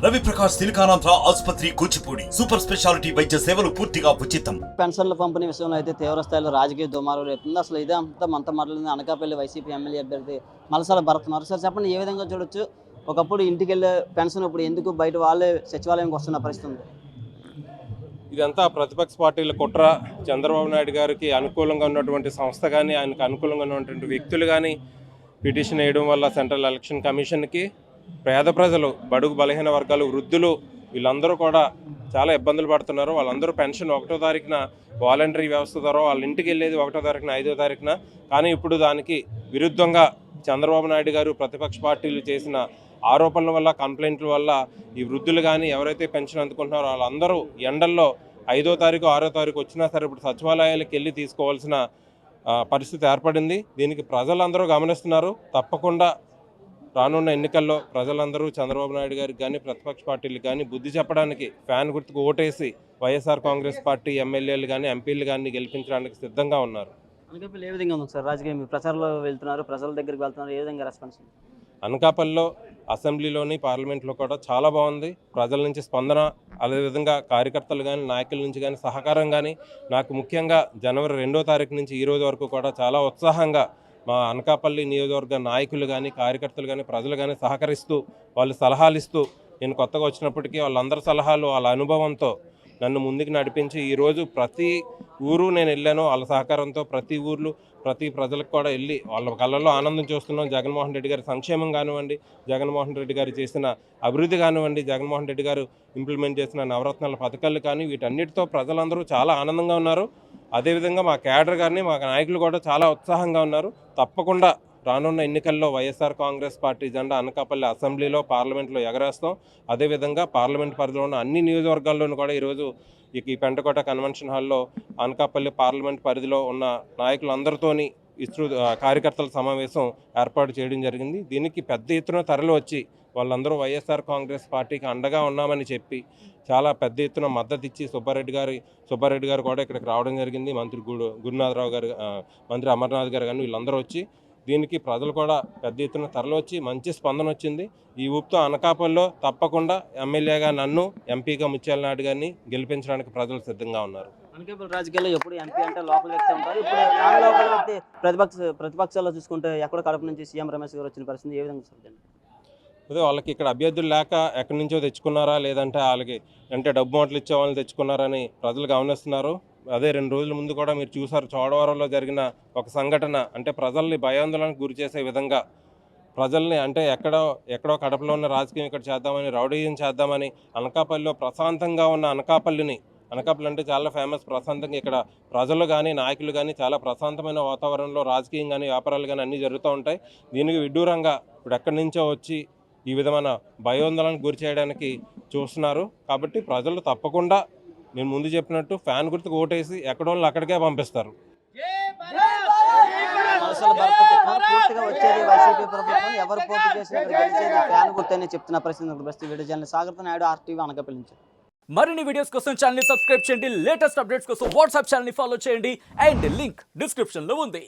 రవి ప్రకాష్ సిలికానాంధ్ర ఆసుపత్రి Kuchipudi super speciality వైద్య సేవలు పూర్తిగా ఉచితం. పెన్షన్ల పంపిణీ విషయంలో అయితే తీవ్ర స్థాయిలో రాజకీయ దుమారం రేపుతుంది. అసలు ఇదే అంతా మనతో మాట్లాడింది అనకాపల్లి వైసీపీ ఎమ్మెల్యే అభ్యర్థి మలసాల భరత్నారు. సార్ చెప్పండి, ఏ విధంగా చూడొచ్చు? ఒకప్పుడు ఇంటికి వెళ్ళే పెన్షన్ ఇప్పుడు ఎందుకు బయట వాళ్ళే సచివాలయంకి వస్తున్న పరిస్థితి ఉంది? ఇదంతా ప్రతిపక్ష పార్టీల కుట్ర. చంద్రబాబు నాయుడు గారికి అనుకూలంగా ఉన్నటువంటి సంస్థ కానీ, ఆయనకు అనుకూలంగా ఉన్నటువంటి వ్యక్తులు కానీ పిటిషన్ వేయడం వల్ల సెంట్రల్ ఎలక్షన్ కమిషన్కి పేద ప్రజలు, బడుగు బలహీన వర్గాలు, వృద్ధులు వీళ్ళందరూ కూడా చాలా ఇబ్బందులు పడుతున్నారు. వాళ్ళందరూ పెన్షన్ 1వ తారీఖున వాలంటరీ వ్యవస్థ ద్వారా వాళ్ళ ఇంటికి వెళ్ళేది 1వ తారీఖున, 5వ తారీఖున. కానీ ఇప్పుడు దానికి విరుద్ధంగా చంద్రబాబు నాయుడు గారు ప్రతిపక్ష పార్టీలు చేసిన ఆరోపణల వల్ల, కంప్లైంట్ల వల్ల ఈ వృద్ధులు కానీ ఎవరైతే పెన్షన్ అందుకుంటున్నారో వాళ్ళందరూ ఎండల్లో 5వ తారీఖు, 6వ తారీఖు వచ్చినా సరే ఇప్పుడు సచివాలయాలకు వెళ్ళి తీసుకోవాల్సిన పరిస్థితి ఏర్పడింది. దీనికి ప్రజలందరూ గమనిస్తున్నారు. తప్పకుండా రానున్న ఎన్నికల్లో ప్రజలందరూ చంద్రబాబు నాయుడు గారికి కానీ, ప్రతిపక్ష పార్టీలకు కానీ బుద్ధి చెప్పడానికి ఫ్యాన్ గుర్తుకు ఓటేసి వైఎస్ఆర్ కాంగ్రెస్ పార్టీ ఎమ్మెల్యేలు కానీ, ఎంపీలు కానీ గెలిపించడానికి సిద్ధంగా ఉన్నారు. అనకాపల్లి ఏ విధంగా ఉంది సార్ రాజకీయం? ప్రచారంలో వెళ్తున్నారు, ప్రజల దగ్గరికి వెళ్తున్నారు, ఏ విధంగా రెస్పాన్స్? అనకాపల్లిలో అసెంబ్లీలోని, పార్లమెంట్లో కూడా చాలా బాగుంది. ప్రజల నుంచి స్పందన, అదేవిధంగా కార్యకర్తలు కానీ, నాయకుల నుంచి కానీ సహకారం కానీ, నాకు ముఖ్యంగా జనవరి 2వ తారీఖు నుంచి ఈ రోజు వరకు కూడా చాలా ఉత్సాహంగా మా అనకాపల్లి నియోజకవర్గ నాయకులు కానీ, కార్యకర్తలు కానీ, ప్రజలు కానీ సహకరిస్తూ, వాళ్ళు సలహాలు ఇస్తూ, నేను కొత్తగా వచ్చినప్పటికీ వాళ్ళందరి సలహాలు, వాళ్ళ అనుభవంతో నన్ను ముందుకు నడిపించి ఈరోజు ప్రతి ఊరు నేను వెళ్ళాను. వాళ్ళ సహకారంతో ప్రతి ఊర్లు, ప్రతి ప్రజలకు కూడా వెళ్ళి వాళ్ళ కళ్ళల్లో ఆనందం చూస్తున్నాం. జగన్మోహన్ రెడ్డి గారి సంక్షేమం కానివ్వండి, జగన్మోహన్ రెడ్డి గారు చేసిన అభివృద్ధి కానివ్వండి, జగన్మోహన్ రెడ్డి గారు ఇంప్లిమెంట్ చేసిన నవరత్నాల పథకాలు కానీ, వీటన్నిటితో ప్రజలందరూ చాలా ఆనందంగా ఉన్నారు. అదేవిధంగా మా క్యాడర్ కానీ, మా నాయకులు కూడా చాలా ఉత్సాహంగా ఉన్నారు. తప్పకుండా రానున్న ఎన్నికల్లో వైఎస్ఆర్ కాంగ్రెస్ పార్టీ జెండా అనకాపల్లి అసెంబ్లీలో, పార్లమెంట్లో ఎగరేస్తాం. అదేవిధంగా పార్లమెంట్ పరిధిలో ఉన్న అన్ని నియోజకవర్గాల్లోనూ కూడా ఈరోజు ఈ పెంటకోట కన్వెన్షన్ హాల్లో అనకాపల్లి పార్లమెంట్ పరిధిలో ఉన్న నాయకులందరితోని కార్యకర్తల సమావేశం ఏర్పాటు చేయడం జరిగింది. దీనికి పెద్ద ఎత్తున తరలి వచ్చి వాళ్ళందరూ వైఎస్ఆర్ కాంగ్రెస్ పార్టీకి అండగా ఉన్నామని చెప్పి చాలా పెద్ద ఎత్తున మద్దతు ఇచ్చి సుబ్బారెడ్డి గారు కూడా ఇక్కడికి రావడం జరిగింది. మంత్రి గురునాథరావు గారు, మంత్రి అమర్నాథ్ గారు కానీ వీళ్ళందరూ వచ్చి దీనికి ప్రజలు కూడా పెద్ద ఎత్తున తరలి వచ్చి మంచి స్పందన వచ్చింది. ఈ ఊపుతో అనకాపల్లిలో తప్పకుండా ఎమ్మెల్యేగా నన్ను, ఎంపీగా ముత్యాల నాయుడు గారిని గెలిపించడానికి ప్రజలు సిద్ధంగా ఉన్నారు. అనకాపల్లి రాజకీయాల్లో ఎప్పుడు ఎంపీ అంటే లోకల్ వ్యక్తి ఉంటారు. ఇప్పుడు నాన్ లోకల్ వ్యక్తి ప్రతిపక్షాల్లో చూసుకుంటే ఎక్కడ కడప నుంచి సీఎం రమేష్ గారు వచ్చిన పరిస్థితి ఏ విధంగా చూడండి? అదే వాళ్ళకి ఇక్కడ అభ్యర్థులు లేక ఎక్కడి నుంచో తెచ్చుకున్నారా, లేదంటే వాళ్ళకి అంటే డబ్బు మూటలు ఇచ్చే వాళ్ళని తెచ్చుకున్నారని ప్రజలు గమనిస్తున్నారు. అదే 2 రోజుల ముందు కూడా మీరు చూసారు, చోడవరంలో జరిగిన ఒక సంఘటన. అంటే ప్రజల్ని భయాందోళనకు గురి చేసే విధంగా ప్రజల్ని, అంటే ఎక్కడో కడపలో ఉన్న రాజకీయం ఇక్కడ చేద్దామని, రౌడీయం చేద్దామని, అనకాపల్లిలో ప్రశాంతంగా ఉన్న అనకాపల్లి అంటే చాలా ఫేమస్, ప్రశాంతంగా ఇక్కడ ప్రజలు కానీ, నాయకులు కానీ చాలా ప్రశాంతమైన వాతావరణంలో రాజకీయం కానీ, వ్యాపారాలు కానీ అన్నీ జరుగుతూ ఉంటాయి. దీనికి విడ్డూరంగా ఇప్పుడు ఎక్కడి నుంచో వచ్చి ఈ విధమైన భయోందోళనకు గురి చేయడానికి చూస్తున్నారు. కాబట్టి ప్రజలు తప్పకుండా నేను ముందు చెప్పినట్టు ఫ్యాన్ గుర్తుకు ఓటేసి ఎక్కడోళ్ళు అక్కడికే పంపిస్తారు. వచ్చేది వైసీపీ ప్రభుత్వం, ఎవరు పోటీ చేసినా ఫ్యాన్ గుర్తని చెప్తున్న పరిస్థితి. వీడియో జర్నలిస్ట్ సాగర్తో నాయుడు, RTV అనకాపల్లి నుంచి. మరిన్ని వీడియోస్ కోసం ఛానల్ ని సబ్స్క్రైబ్ చేయండి. లేటెస్ట్ అప్డేట్స్ కోసం వాట్సాప్ ఛానల్ ని ఫాలో చేయండి. అండ్ లింక్ డిస్క్రిప్షన్ లో ఉంది.